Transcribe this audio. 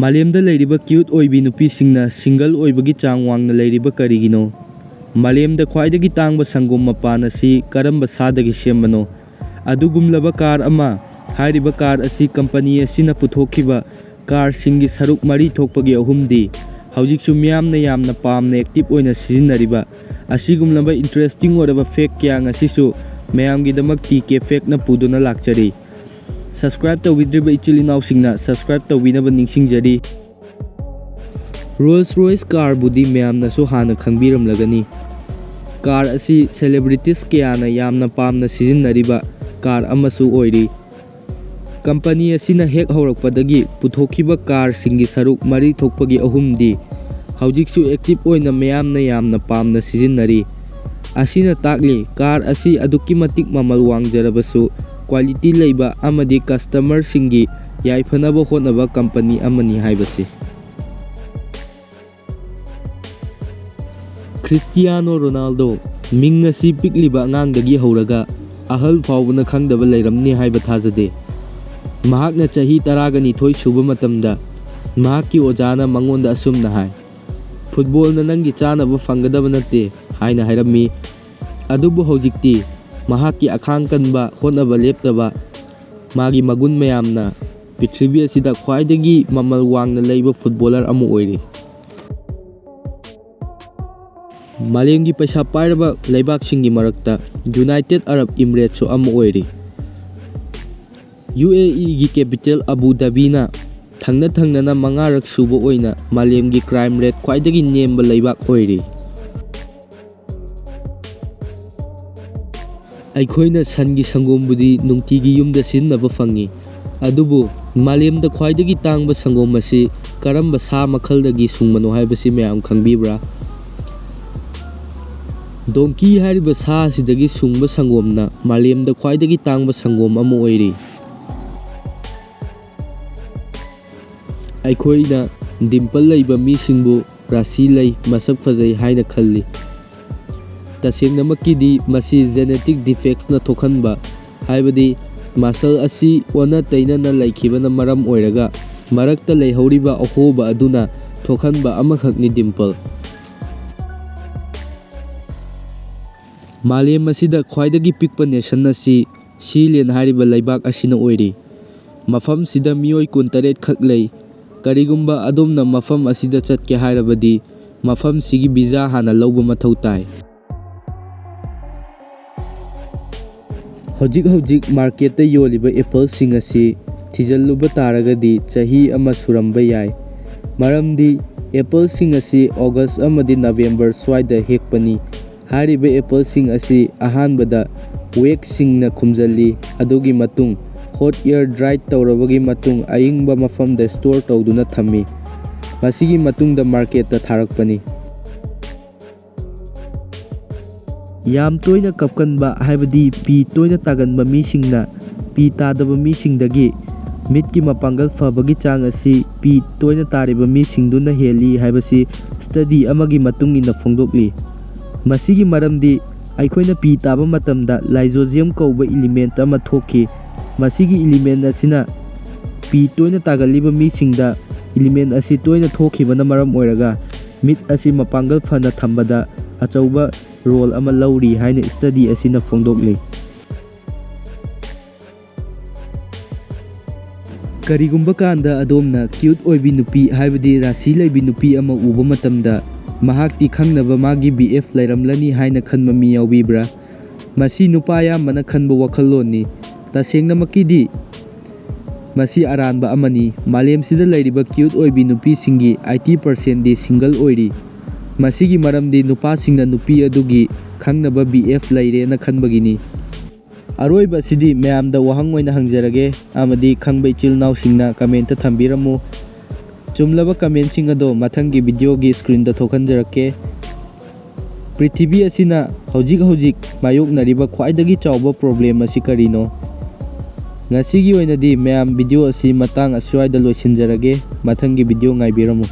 ꯃꯥꯂꯦꯝꯗ ꯂꯩꯔꯤꯕ ꯀ꯭ꯌꯨꯠ ꯑꯣꯏꯕꯤ ꯅꯨꯄꯤꯁꯤꯡꯅ ꯁꯤꯡꯒꯜ ꯑꯣꯏꯕꯒꯤ ꯆꯥꯡ ꯋꯥꯡꯅ ꯂꯩꯔꯤꯕ ꯀꯔꯤꯒꯤꯅꯣ? ꯃꯥꯂꯦꯝꯗ ꯈ꯭ꯋꯥꯏꯗꯒꯤ ꯇꯥꯡꯕ ꯁꯪꯒꯣꯝ ꯃꯄꯥꯟ ꯑꯁꯤ ꯀꯔꯝꯕ ꯁꯥꯗꯒꯤ ꯁꯦꯝꯕꯅꯣ? ꯑꯗꯨꯒꯨꯝꯂꯕ ꯀꯥꯔ ꯑꯃ꯫ ꯍꯥꯏꯔꯤꯕ ꯀꯥꯔ ꯑꯁꯤ ꯀꯝꯄꯅꯤ ꯑꯁꯤꯅ ꯄꯨꯊꯣꯛꯈꯤꯕ ꯀꯥꯔꯁꯤꯡꯒꯤ ꯁꯔꯨꯛ 3 ꯊꯣꯛꯄꯒꯤ 2ꯗꯤ ꯍꯧꯖꯤꯛꯁꯨ ꯃꯤꯌꯥꯝꯅ ꯌꯥꯝꯅ ꯄꯥꯝꯅ ꯑꯦꯛꯇꯤꯚ ꯑꯣꯏꯅ ꯁꯤꯖꯤꯟꯅꯔꯤꯕ ꯑꯁꯤꯒꯨꯝꯂꯕ ꯏꯟꯇꯔꯦꯁꯇꯤꯡ ꯑꯣꯏꯔꯕ ꯐꯦꯛ ꯀꯌꯥ ꯉꯁꯤꯁꯨ ꯃꯌꯥꯝꯒꯤꯗꯃꯛ TK ꯐꯦꯛꯅ ꯄꯨꯗꯨꯅ ꯂꯥꯛꯆꯔꯤ꯫ ꯁꯕꯁꯀ꯭ꯔꯥꯏꯕ ꯇꯧꯕꯤꯗ꯭ꯔꯤꯕ ꯏꯆꯤꯜ ꯏꯅꯥꯎꯁꯤꯡꯅ ꯁꯕꯁꯀ꯭ꯔꯥꯏꯕ ꯇꯧꯕꯤꯅꯕ ꯅꯤꯡꯁꯤꯡꯖꯔꯤ꯫ ꯔꯣꯜꯁ ꯔꯣꯏꯁ ꯀꯥꯔꯕꯨꯗꯤ ꯃꯌꯥꯝꯅꯁꯨ ꯍꯥꯟꯅ ꯈꯪꯕꯤꯔꯝꯂꯒꯅꯤ꯫ ꯀꯥꯔ ꯑꯁꯤ ꯁꯦꯂꯦꯕ꯭ꯔꯤꯇꯤꯁ ꯀꯌꯥꯅ ꯌꯥꯝꯅ ꯄꯥꯝꯅ ꯁꯤꯖꯤꯟꯅꯔꯤꯕ ꯀꯥꯔ ꯑꯃꯁꯨ ꯑꯣꯏꯔꯤ꯫ ꯀꯝꯄꯅꯤ ꯑꯁꯤꯅ ꯍꯦꯛ ꯍꯧꯔꯛꯄꯗꯒꯤ ꯄꯨꯊꯣꯛꯈꯤꯕ ꯀꯥꯔꯁꯤꯡꯒꯤ ꯁꯔꯨꯛ 3 ꯊꯣꯛꯄꯒꯤ 2ꯗꯤ ꯍꯧꯖꯤꯛꯁꯨ ꯑꯦꯛꯇꯤꯚ ꯑꯣꯏꯅ ꯃꯌꯥꯝꯅ ꯌꯥꯝꯅ ꯄꯥꯝꯅ ꯁꯤꯖꯤꯟꯅꯔꯤ꯫ ꯑꯁꯤꯅ ꯇꯥꯛꯂꯤ ꯀꯥꯔ ꯑꯁꯤ ꯑꯗꯨꯛꯀꯤ ꯃꯇꯤꯛ ꯃꯃꯜ ꯋꯥꯡꯖꯔꯕꯁꯨ ꯀ꯭ꯋꯥꯂꯤꯇꯤ ꯂꯩꯕ ꯑꯃꯗꯤ ꯀꯁꯇꯃꯔꯁꯤꯡꯒꯤ ꯌꯥꯏꯐꯅꯕ ꯍꯣꯠꯅꯕ ꯀꯝꯄꯅꯤ ꯑꯃꯅꯤ ꯍꯥꯏꯕꯁꯤ꯫ ꯈ꯭ꯔꯤꯁꯇꯤꯌꯥꯅꯣ ꯔꯣꯅꯥꯜꯗꯣ ꯃꯤꯡ ꯑꯁꯤ ꯄꯤꯛꯂꯤꯕ ꯑꯉꯥꯡꯗꯒꯤ ꯍꯧꯔꯒ ꯑꯍꯜ ꯐꯥꯎꯕꯅ ꯈꯪꯗꯕ ꯂꯩꯔꯝꯅꯤ ꯍꯥꯏꯕ ꯊꯥꯖꯗꯦ꯫ ꯃꯍꯥꯛꯅ ꯆꯍꯤ 12 ꯁꯨꯕ ꯃꯇꯝꯗ ꯃꯍꯥꯛꯀꯤ ꯑꯣꯖꯥꯅ ꯃꯉꯣꯟꯗ ꯑꯁꯨꯝꯅ ꯍꯥꯏ, "ꯐꯨꯠꯕꯣꯜꯅ ꯅꯪꯒꯤ ꯆꯥꯅꯕ ꯐꯪꯒꯗꯕ ꯅꯠꯇꯦ" ꯍꯥꯏꯅ ꯍꯥꯏꯔꯝꯃꯤ꯫ ꯑꯗꯨꯕꯨ ꯍꯧꯖꯤꯛꯇꯤ ꯃꯍꯥꯛꯀꯤ ꯑꯈꯥꯡ ꯀꯟꯕ, ꯍꯣꯠꯅꯕ ꯂꯦꯞꯇꯕ ꯃꯥꯒꯤ ꯃꯒꯨꯟ ꯃꯌꯥꯝꯅ ꯄ꯭ꯔꯤꯊꯤꯕꯤ ꯑꯁꯤꯗ ꯈ꯭ꯋꯥꯏꯗꯒꯤ ꯃꯃꯜ ꯋꯥꯡꯅ ꯂꯩꯕ ꯐꯨꯠꯕꯣꯂꯔ ꯑꯃ ꯑꯣꯏꯔꯤ꯫ ꯃꯥꯂꯦꯝꯒꯤ ꯄꯩꯁꯥ ꯄꯥꯏꯔꯕ ꯂꯩꯕꯥꯛꯁꯤꯡꯒꯤ ꯃꯔꯛꯇ ꯌꯨꯅꯥꯏꯇꯦꯠ ꯑꯔꯕ ꯏꯃꯤꯔꯦꯠꯁꯨ ꯑꯃ ꯑꯣꯏꯔꯤ꯫ UAEꯒꯤ ꯀꯦꯄꯤꯇꯦꯜ ꯑꯕꯨ ꯙꯥꯕꯤꯅ ꯊꯪꯅ-ꯊꯪꯅꯅ 5ꯔꯛ ꯁꯨꯕ ꯑꯣꯏꯅ ꯃꯥꯂꯦꯝꯒꯤ ꯀ꯭ꯔꯥꯏꯝ ꯔꯦꯠ ꯈ꯭ꯋꯥꯏꯗꯒꯤ ꯅꯦꯝꯕ ꯂꯩꯕꯥꯛ ꯑꯣꯏꯔꯤ꯫ ꯑꯩꯈꯣꯏꯅ ꯁꯟꯒꯤ ꯁꯪꯒꯣꯝꯕꯨꯗꯤ ꯅꯨꯡꯇꯤꯒꯤ ꯌꯨꯝꯗ ꯁꯤꯖꯤꯟꯅꯕ ꯐꯪꯉꯤ, ꯑꯗꯨꯕꯨ ꯃꯥꯂꯦꯝꯗ ꯈ꯭ꯋꯥꯏꯗꯒꯤ ꯇꯥꯡꯕ ꯁꯪꯒꯣꯝ ꯑꯁꯤ ꯀꯔꯝꯕ ꯁꯥ ꯃꯈꯜꯗꯒꯤ ꯁꯨꯡꯕꯅꯣ ꯍꯥꯏꯕꯁꯤ ꯃꯌꯥꯝ ꯈꯪꯕꯤꯕ꯭ꯔꯥ? ꯗꯣꯡꯀꯤ ꯍꯥꯏꯔꯤꯕ ꯁꯥ ꯑꯁꯤꯗꯒꯤ ꯁꯨꯡꯕ ꯁꯪꯒꯣꯝꯅ ꯃꯥꯂꯦꯝꯗ ꯈ꯭ꯋꯥꯏꯗꯒꯤ ꯇꯥꯡꯕ ꯁꯪꯒꯣꯝ ꯑꯃ ꯑꯣꯏꯔꯤ꯫ ꯑꯩꯈꯣꯏꯅ ꯗꯤꯝꯄꯜ ꯂꯩꯕ ꯃꯤꯁꯤꯡꯕꯨ ꯔꯥꯁꯤ ꯂꯩ, ꯃꯁꯛ ꯐꯖꯩ ꯍꯥꯏꯅ ꯈꯜꯂꯤ꯫ ꯇꯁꯦꯡꯅꯃꯛꯀꯤꯗꯤ ꯃꯁꯤ ꯖꯦꯅꯦꯇꯤꯛ ꯗꯤꯐꯦꯛꯁꯅ ꯊꯣꯛꯍꯟꯕ, ꯍꯥꯏꯕꯗꯤ ꯃꯁꯜ ꯑꯁꯤ ꯑꯣꯟꯅ-ꯇꯩꯅꯅ ꯂꯩꯈꯤꯕꯅ ꯃꯔꯝ ꯑꯣꯏꯔꯒ ꯃꯔꯛꯇ ꯂꯩꯍꯧꯔꯤꯕ ꯑꯍꯣꯕ ꯑꯗꯨꯅ ꯊꯣꯛꯍꯟꯕ ꯑꯃꯈꯛꯅꯤ ꯗꯤꯝꯄꯜ꯫ ꯃꯥꯂꯦꯝ ꯑꯁꯤꯗ ꯈ꯭ꯋꯥꯏꯗꯒꯤ ꯄꯤꯛꯄ ꯅꯦꯁꯟ ꯑꯁꯤ ꯁꯤꯂꯦꯟ ꯍꯥꯏꯔꯤꯕ ꯂꯩꯕꯥꯛ ꯑꯁꯤꯅ ꯑꯣꯏꯔꯤ꯫ ꯃꯐꯝꯁꯤꯗ ꯃꯤꯑꯣꯏ 29 ꯈꯛ ꯂꯩ꯫ ꯀꯔꯤꯒꯨꯝꯕ ꯑꯗꯣꯝꯅ ꯃꯐꯝ ꯑꯁꯤꯗ ꯆꯠꯀꯦ ꯍꯥꯏꯔꯕꯗꯤ ꯃꯐꯝꯁꯤꯒꯤ ꯚꯤꯖꯥ ꯍꯥꯟꯅ ꯂꯧꯕ ꯃꯊꯧ ꯇꯥꯏ꯫ ꯍꯧꯖꯤꯛ ꯃꯥꯔꯀꯦꯠꯇ ꯌꯣꯜꯂꯤꯕ ꯑꯦꯄꯜꯁꯤꯡ ꯑꯁꯤ ꯊꯤꯖꯤꯜꯂꯨꯕ ꯇꯥꯔꯒꯗꯤ ꯆꯍꯤ ꯑꯃ ꯁꯨꯔꯝꯕ ꯌꯥꯏ, ꯃꯔꯝꯗꯤ ꯑꯦꯄꯜꯁꯤꯡ ꯑꯁꯤ ꯑꯣꯒꯁ ꯑꯃꯗꯤ ꯅꯕꯦꯝꯕꯔ ꯁ꯭ꯋꯥꯏꯗ ꯍꯦꯛꯄꯅꯤ꯫ ꯍꯥꯏꯔꯤꯕ ꯑꯦꯄꯜꯁꯤꯡ ꯑꯁꯤ ꯑꯍꯥꯟꯕꯗ ꯋꯦꯛꯁꯤꯡꯅ ꯈꯨꯝꯖꯤꯜꯂꯤ, ꯑꯗꯨꯒꯤ ꯃꯇꯨꯡ ꯍꯣꯠ ꯑꯦꯌꯔ ꯗ꯭ꯔꯥꯏꯗ ꯇꯧꯔꯕꯒꯤ ꯃꯇꯨꯡ ꯑꯏꯪꯕ ꯃꯐꯝꯗ ꯁ꯭ꯇꯣꯔ ꯇꯧꯗꯨꯅ ꯊꯝꯃꯤ꯫ ꯃꯁꯤꯒꯤ ꯃꯇꯨꯡꯗ ꯃꯥꯔꯀꯦꯠꯇ ꯊꯥꯔꯛꯄꯅꯤ꯫ ꯌꯥꯝ ꯇꯣꯏꯅ ꯀꯞꯀꯟꯕ, ꯍꯥꯏꯕꯗꯤ ꯄꯤ ꯇꯣꯏꯅ ꯇꯥꯒꯟꯕ ꯃꯤꯁꯤꯡꯅ ꯄꯤ ꯇꯥꯗꯕ ꯃꯤꯁꯤꯡꯗꯒꯤ ꯃꯤꯠꯀꯤ ꯃꯄꯥꯡꯒꯜ ꯐꯕꯒꯤ ꯆꯥꯡ ꯑꯁꯤ ꯄꯤ ꯇꯣꯏꯅ ꯇꯥꯔꯤꯕ ꯃꯤꯁꯤꯡꯗꯨꯅ ꯍꯦꯜꯂꯤ ꯍꯥꯏꯕꯁꯤ ꯁ꯭ꯇꯗꯤ ꯑꯃꯒꯤ ꯃꯇꯨꯡ ꯏꯟꯅ ꯐꯣꯡꯗꯣꯛꯂꯤ꯫ ꯃꯁꯤꯒꯤ ꯃꯔꯝꯗꯤ ꯑꯩꯈꯣꯏꯅ ꯄꯤ ꯇꯥꯕ ꯃꯇꯝꯗ ꯂꯥꯏꯖꯣꯖꯦꯝ ꯀꯧꯕ ꯏꯂꯤꯃꯦꯟꯇ ꯑꯃ ꯊꯣꯛꯈꯤ꯫ ꯃꯁꯤꯒꯤ ꯏꯂꯤꯃꯦꯟ ꯑꯁꯤꯅ ꯄꯤ ꯇꯣꯏꯅ ꯇꯥꯒꯜꯂꯤꯕ ꯃꯤꯁꯤꯡꯗ ꯏꯂꯤꯃꯦꯟ ꯑꯁꯤ ꯇꯣꯏꯅ ꯊꯣꯛꯈꯤꯕꯅ ꯃꯔꯝ ꯑꯣꯏꯔꯒ ꯃꯤꯠ ꯑꯁꯤ ꯃꯄꯥꯡꯒꯜ ꯐꯅ ꯊꯝꯕꯗ ꯑꯆꯧꯕ ꯔꯣꯜ ꯑꯃ ꯂꯧꯔꯤ ꯍꯥꯏꯅ ꯁ꯭ꯇꯗꯤ ꯑꯁꯤꯅ ꯐꯣꯡꯗꯣꯛꯂꯤ꯫ ꯀꯔꯤꯒꯨꯝꯕ ꯀꯥꯟꯗ ꯑꯗꯣꯝꯅ ꯀ꯭ꯌꯨꯠ ꯑꯣꯏꯕꯤ ꯅꯨꯄꯤ, ꯍꯥꯏꯕꯗꯤ ꯔꯥꯁꯤ ꯂꯩꯕꯤ ꯅꯨꯄꯤ ꯑꯃ ꯎꯕ ꯃꯇꯝꯗ ꯃꯍꯥꯛꯇꯤ ꯈꯪꯅꯕ ꯃꯥꯒꯤ BF ꯂꯩꯔꯝꯂꯅꯤ ꯍꯥꯏꯅ ꯈꯟꯕ ꯃꯤ ꯌꯥꯎꯕꯤꯕ꯭ꯔꯥ? ꯃꯁꯤ ꯅꯨꯄꯥ ꯑꯌꯥꯝꯕꯅ ꯈꯟꯕ ꯋꯥꯈꯜꯂꯣꯟꯅꯤ꯫ ꯇꯁꯦꯡꯅꯃꯛꯀꯤꯗꯤ ꯃꯁꯤ ꯑꯔꯥꯟꯕ ꯑꯃꯅꯤ꯫ ꯃꯥꯂꯦꯝꯁꯤꯗ ꯂꯩꯔꯤꯕ ꯀ꯭ꯌꯨꯠ ꯑꯣꯏꯕꯤ ꯅꯨꯄꯤꯁꯤꯡꯒꯤ 80%ꯗꯤ ꯁꯤꯡꯒꯜ ꯑꯣꯏꯔꯤ꯫ ꯃꯁꯤꯒꯤ ꯃꯔꯝꯗꯤ ꯅꯨꯄꯥꯁꯤꯡꯅ ꯅꯨꯄꯤ ꯑꯗꯨꯒꯤ ꯈꯪꯅꯕ BF ꯂꯩꯔꯦꯅ ꯈꯟꯕꯒꯤꯅꯤ꯫ ꯑꯔꯣꯏꯕꯁꯤꯗꯤ ꯃꯌꯥꯝꯗ ꯋꯥꯍꯪ ꯑꯣꯏꯅ ꯍꯪꯖꯔꯒꯦ, ꯑꯃꯗꯤ ꯈꯪꯕ ꯏꯆꯤꯜ ꯏꯅꯥꯎꯁꯤꯡꯅ ꯀꯃꯦꯟꯇ ꯊꯝꯕꯤꯔꯝꯃꯨ꯫ ꯆꯨꯝꯂꯕ ꯀꯃꯦꯟꯁꯤꯡ ꯑꯗꯣ ꯃꯊꯪꯒꯤ ꯚꯤꯗꯤꯑꯣꯒꯤ ꯁꯀ꯭ꯔꯤꯟꯗ ꯊꯣꯛꯍꯟꯖꯔꯛꯀꯦ꯫ ꯄ꯭ꯔꯤꯊꯤꯕꯤ ꯑꯁꯤꯅ ꯍꯧꯖꯤꯛ ꯃꯥꯌꯣꯛꯅꯔꯤꯕ ꯈ꯭ꯋꯥꯏꯗꯒꯤ ꯆꯥꯎꯕ ꯄ꯭ꯔꯣꯕ꯭ꯂꯦꯝ ꯑꯁꯤ ꯀꯔꯤꯅꯣ? ꯉꯁꯤꯒꯤ ꯑꯣꯏꯅꯗꯤ ꯃꯌꯥꯝ ꯚꯤꯗꯤꯑꯣ ꯑꯁꯤ ꯃꯇꯥꯡ ꯑꯁ꯭ꯋꯥꯏꯗ ꯂꯣꯏꯁꯤꯟꯖꯔꯒꯦ꯫ ꯃꯊꯪꯒꯤ ꯚꯤꯗꯤꯑꯣ ꯉꯥꯏꯕꯤꯔꯝꯃꯨ꯫